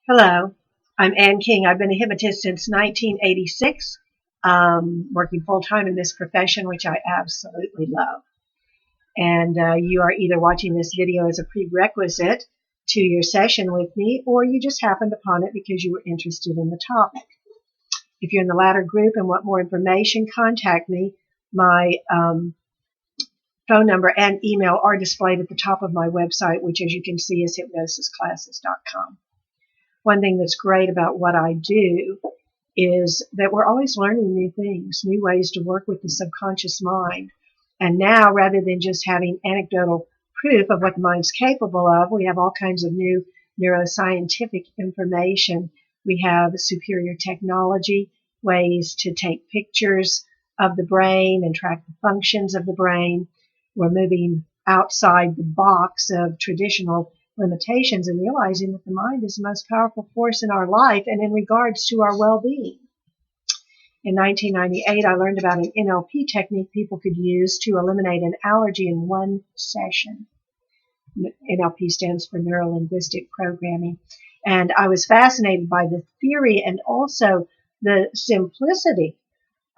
Hello, I'm Ann King. I've been a hypnotist since 1986, working full-time in this profession, which I absolutely love. And you are either watching this video as a prerequisite to your session with me, or you just happened upon it because you were interested in the topic. If you're in the latter group and want more information, contact me. My phone number and email are displayed at the top of my website, which, as you can see, is hypnosisclasses.com. One thing that's great about what I do is that we're always learning new things, new ways to work with the subconscious mind. And now, rather than just having anecdotal proof of what the mind's capable of, we have all kinds of new neuroscientific information. We have superior technology, ways to take pictures of the brain and track the functions of the brain. We're moving outside the box of traditional limitations and realizing that the mind is the most powerful force in our life and in regards to our well-being. In 1998, I learned about an NLP technique people could use to eliminate an allergy in one session. NLP stands for Neuro-Linguistic Programming. And I was fascinated by the theory and also the simplicity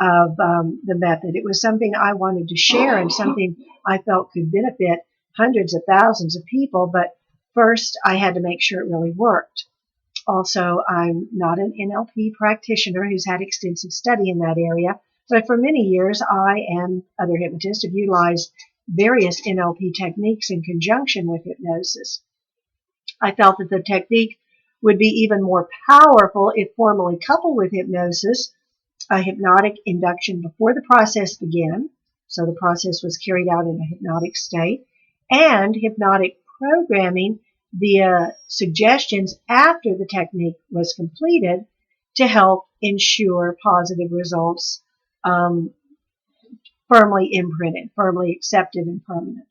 of the method. It was something I wanted to share and something I felt could benefit hundreds of thousands of people, but first, I had to make sure it really worked. Also, I'm not an NLP practitioner who's had extensive study in that area, but for many years, I and other hypnotists have utilized various NLP techniques in conjunction with hypnosis. I felt that the technique would be even more powerful if formally coupled with hypnosis, a hypnotic induction before the process began, so the process was carried out in a hypnotic state, and hypnotic programming via suggestions after the technique was completed to help ensure positive results, firmly imprinted, firmly accepted, and permanent.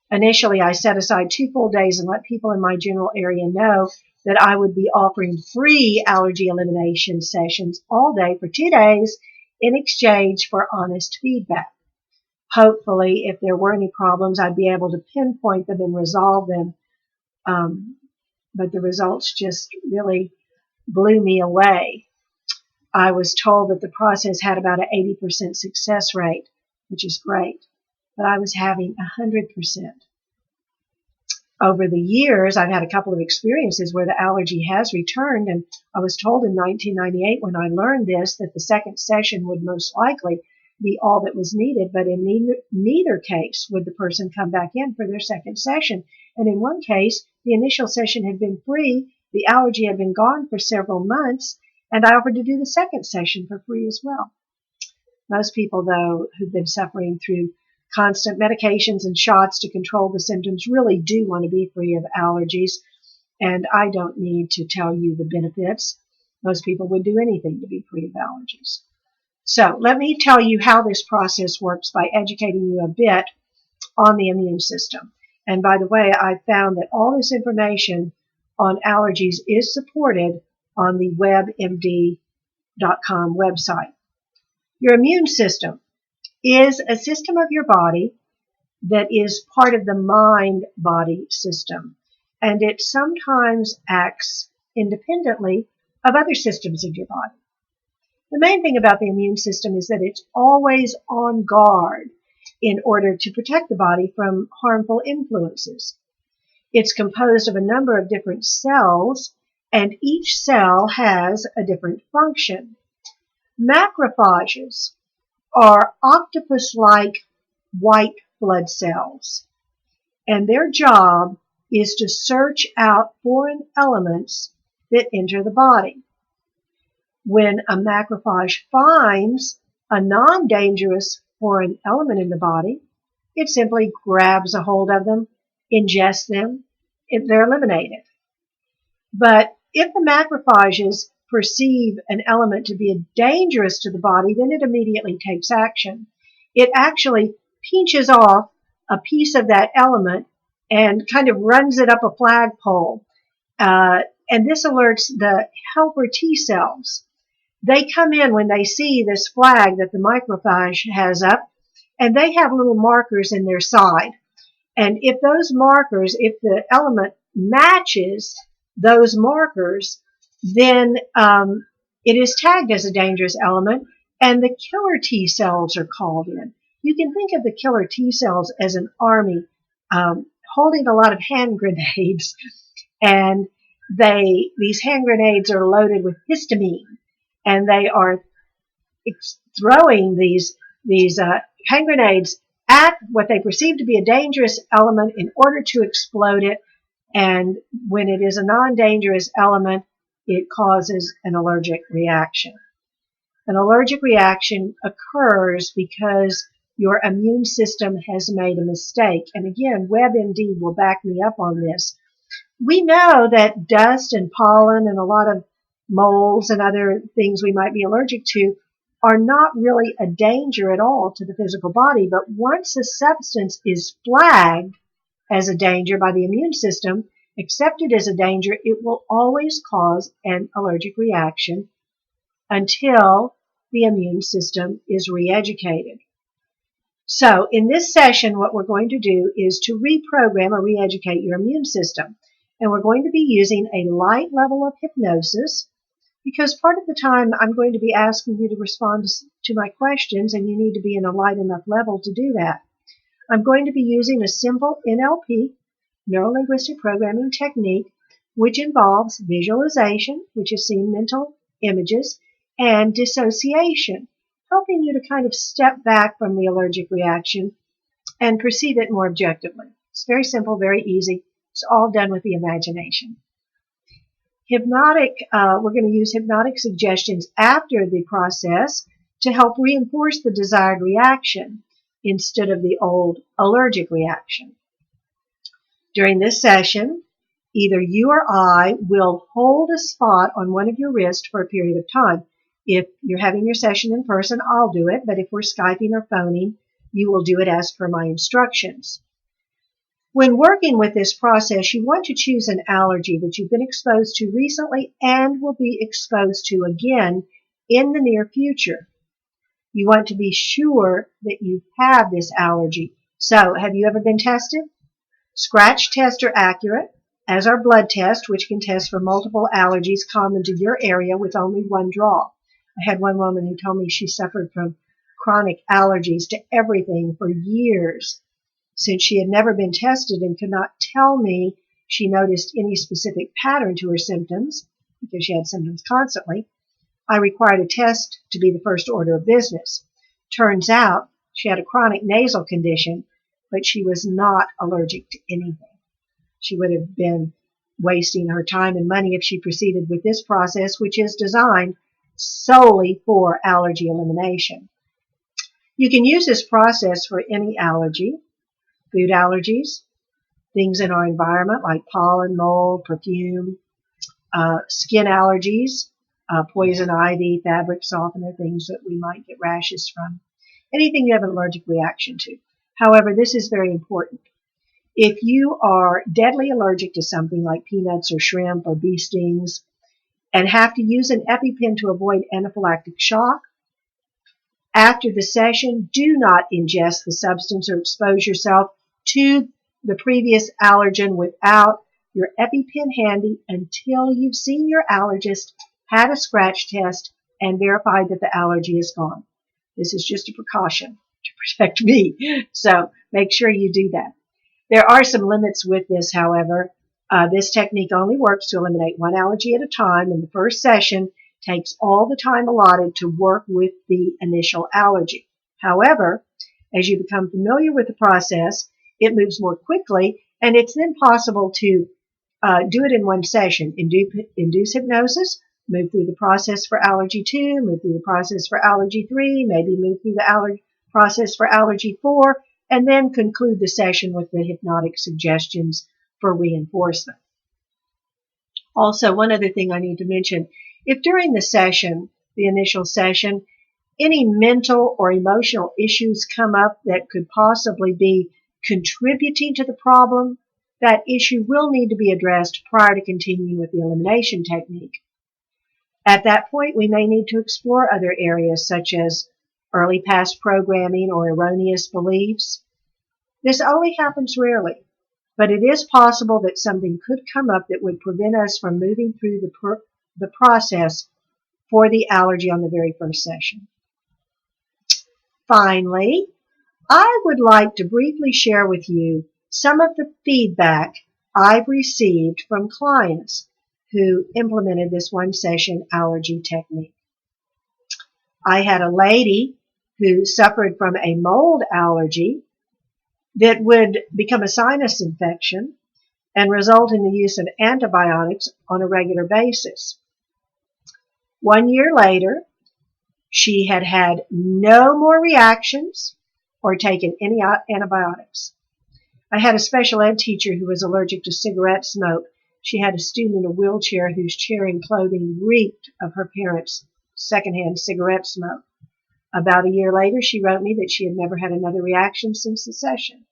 Initially, I set aside 2 full days and let people in my general area know that I would be offering free allergy elimination sessions all day for 2 days in exchange for honest feedback. Hopefully, if there were any problems, I'd be able to pinpoint them and resolve them. But the results just really blew me away. I was told that the process had about an 80% success rate, which is great, but I was having 100%. Over the years, I've had a couple of experiences where the allergy has returned, and I was told in 1998 when I learned this that the second session would most likely be all that was needed, but in neither case would the person come back in for their second session. And in one case, the initial session had been free, the allergy had been gone for several months, and I offered to do the second session for free as well. Most people, though, who've been suffering through constant medications and shots to control the symptoms really do want to be free of allergies, and I don't need to tell you the benefits. Most people would do anything to be free of allergies. So let me tell you how this process works by educating you a bit on the immune system. And by the way, I found that all this information on allergies is supported on the WebMD.com website. Your immune system is a system of your body that is part of the mind-body system, and it sometimes acts independently of other systems of your body. The main thing about the immune system is that it's always on guard in order to protect the body from harmful influences. It's composed of a number of different cells, and each cell has a different function. Macrophages are octopus-like white blood cells, and their job is to search out foreign elements that enter the body. When a macrophage finds a non-dangerous foreign element in the body, it simply grabs a hold of them, ingests them, and they're eliminated. But if the macrophages perceive an element to be dangerous to the body, then it immediately takes action. It actually pinches off a piece of that element and kind of runs it up a flagpole. And this alerts the helper T cells. They come in when they see this flag that the macrophage has up, and they have little markers in their side. And if those markers, if the element matches those markers, then it is tagged as a dangerous element, and the killer T cells are called in. You can think of the killer T cells as an army holding a lot of hand grenades, and these hand grenades are loaded with histamine, and they are throwing these hand grenades at what they perceive to be a dangerous element in order to explode it. And when it is a non-dangerous element, it causes an allergic reaction. An allergic reaction occurs because your immune system has made a mistake. And again, WebMD will back me up on this. We know that dust and pollen and a lot of molds and other things we might be allergic to are not really a danger at all to the physical body. But once a substance is flagged as a danger by the immune system, accepted as a danger, it will always cause an allergic reaction until the immune system is re-educated. So in this session, what we're going to do is to reprogram or re-educate your immune system. And we're going to be using a light level of hypnosis, because part of the time I'm going to be asking you to respond to my questions, and you need to be in a light enough level to do that. I'm going to be using a simple NLP, neuro-linguistic programming technique, which involves visualization, which is seeing mental images, and dissociation, helping you to kind of step back from the allergic reaction and perceive it more objectively. It's very simple, very easy. It's all done with the imagination. We're going to use hypnotic suggestions after the process to help reinforce the desired reaction instead of the old allergic reaction. During this session, either you or I will hold a spot on one of your wrists for a period of time. If you're having your session in person, I'll do it, but if we're Skyping or phoning, you will do it as per my instructions. When working with this process, you want to choose an allergy that you've been exposed to recently and will be exposed to again in the near future. You want to be sure that you have this allergy. So, have you ever been tested? Scratch tests are accurate, as are blood tests, which can test for multiple allergies common to your area with only one draw. I had one woman who told me she suffered from chronic allergies to everything for years, since she had never been tested and could not tell me she noticed any specific pattern to her symptoms, because she had symptoms constantly. I required a test to be the first order of business. Turns out she had a chronic nasal condition, but she was not allergic to anything. She would have been wasting her time and money if she proceeded with this process, which is designed solely for allergy elimination. You can use this process for any allergy: food allergies, things in our environment like pollen, mold, perfume, skin allergies, poison ivy, fabric softener, things that we might get rashes from, anything you have an allergic reaction to. However, this is very important. If you are deadly allergic to something like peanuts or shrimp or bee stings and have to use an EpiPen to avoid anaphylactic shock, after the session, do not ingest the substance or expose yourself to the previous allergen without your EpiPen handy until you've seen your allergist, had a scratch test, and verified that the allergy is gone. This is just a precaution to protect me, so make sure you do that. There are some limits with this, however. This technique only works to eliminate one allergy at a time, and the first session takes all the time allotted to work with the initial allergy. However, as you become familiar with the process, it moves more quickly, and it's then possible to do it in one session. Induce hypnosis, move through the process for allergy 2, move through the process for allergy 3, maybe move through the process for allergy 4, and then conclude the session with the hypnotic suggestions for reinforcement. Also, one other thing I need to mention, if during the session, the initial session, any mental or emotional issues come up that could possibly be contributing to the problem, that issue will need to be addressed prior to continuing with the elimination technique. At that point, we may need to explore other areas such as early past programming or erroneous beliefs. This only happens rarely, but it is possible that something could come up that would prevent us from moving through the process for the allergy on the very first session. Finally, I would like to briefly share with you some of the feedback I've received from clients who implemented this one-session allergy technique. I had a lady who suffered from a mold allergy that would become a sinus infection and result in the use of antibiotics on a regular basis. 1 year later, she had had no more reactions or taken any antibiotics. I had a special ed teacher who was allergic to cigarette smoke. She had a student in a wheelchair whose chair and clothing reeked of her parents' secondhand cigarette smoke. About a year later, she wrote me that she had never had another reaction since the session.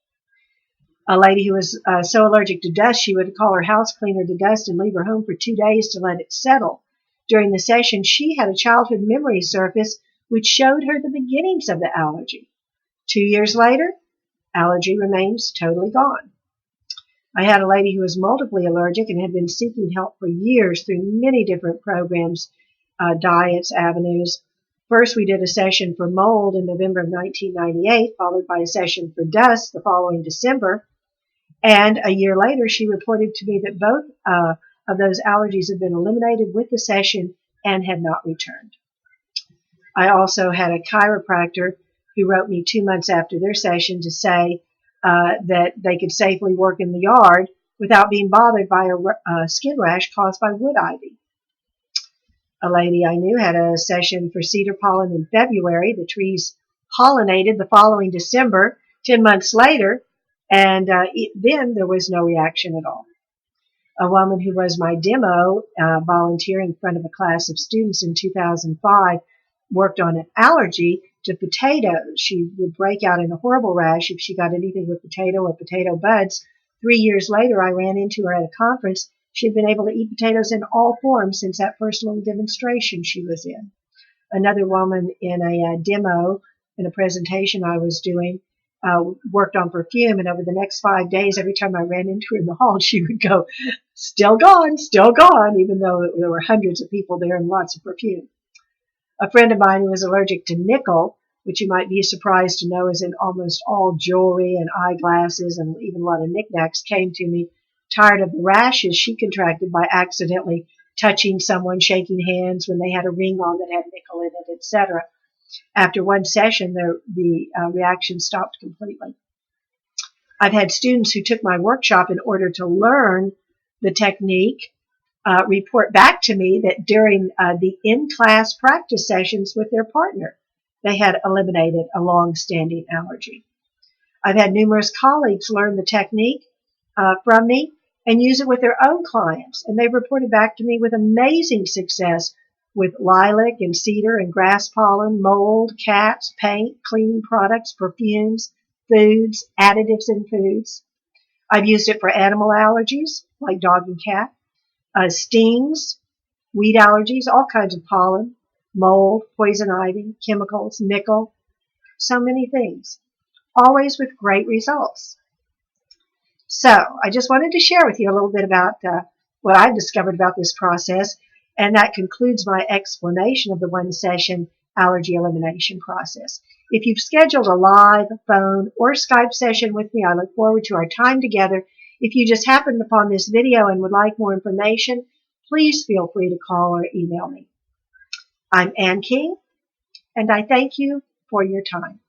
A lady who was so allergic to dust, she would call her house cleaner to dust and leave her home for 2 days to let it settle. During the session, she had a childhood memory surface which showed her the beginnings of the allergy. 2 years later, allergy remains totally gone. I had a lady who was multiply allergic and had been seeking help for years through many different programs, diets, avenues. First, we did a session for mold in November of 1998, followed by a session for dust the following December. And a year later, she reported to me that both of those allergies had been eliminated with the session and had not returned. I also had a chiropractor who wrote me 2 months after their session to say that they could safely work in the yard without being bothered by a skin rash caused by wood ivy. A lady I knew had a session for cedar pollen in February. The trees pollinated the following December, 10 months later, and then there was no reaction at all. A woman who was my demo volunteer in front of a class of students in 2005 worked on an allergy to potatoes. She would break out in a horrible rash if she got anything with potato or potato buds. 3 years later, I ran into her at a conference. She had been able to eat potatoes in all forms since that first little demonstration she was in. Another woman in a demo, in a presentation I was doing, worked on perfume, and over the next 5 days, every time I ran into her in the hall, she would go, still gone, even though there were hundreds of people there and lots of perfume. A friend of mine who was allergic to nickel, which you might be surprised to know is in almost all jewelry and eyeglasses and even a lot of knickknacks, came to me tired of the rashes she contracted by accidentally touching someone, shaking hands when they had a ring on that had nickel in it, etc. After one session, the reaction stopped completely. I've had students who took my workshop in order to learn the technique report back to me that during the in-class practice sessions with their partner, they had eliminated a long-standing allergy. I've had numerous colleagues learn the technique from me and use it with their own clients, and they've reported back to me with amazing success with lilac and cedar and grass pollen, mold, cats, paint, cleaning products, perfumes, foods, additives in foods. I've used it for animal allergies, like dog and cat, stings, weed allergies, all kinds of pollen, mold, poison ivy, chemicals, nickel, so many things, always with great results. So I just wanted to share with you a little bit about what I've discovered about this process, and that concludes my explanation of the one-session allergy elimination process. If you've scheduled a live, phone, or Skype session with me, I look forward to our time together. If you just happened upon this video and would like more information, please feel free to call or email me. I'm Ann King, and I thank you for your time.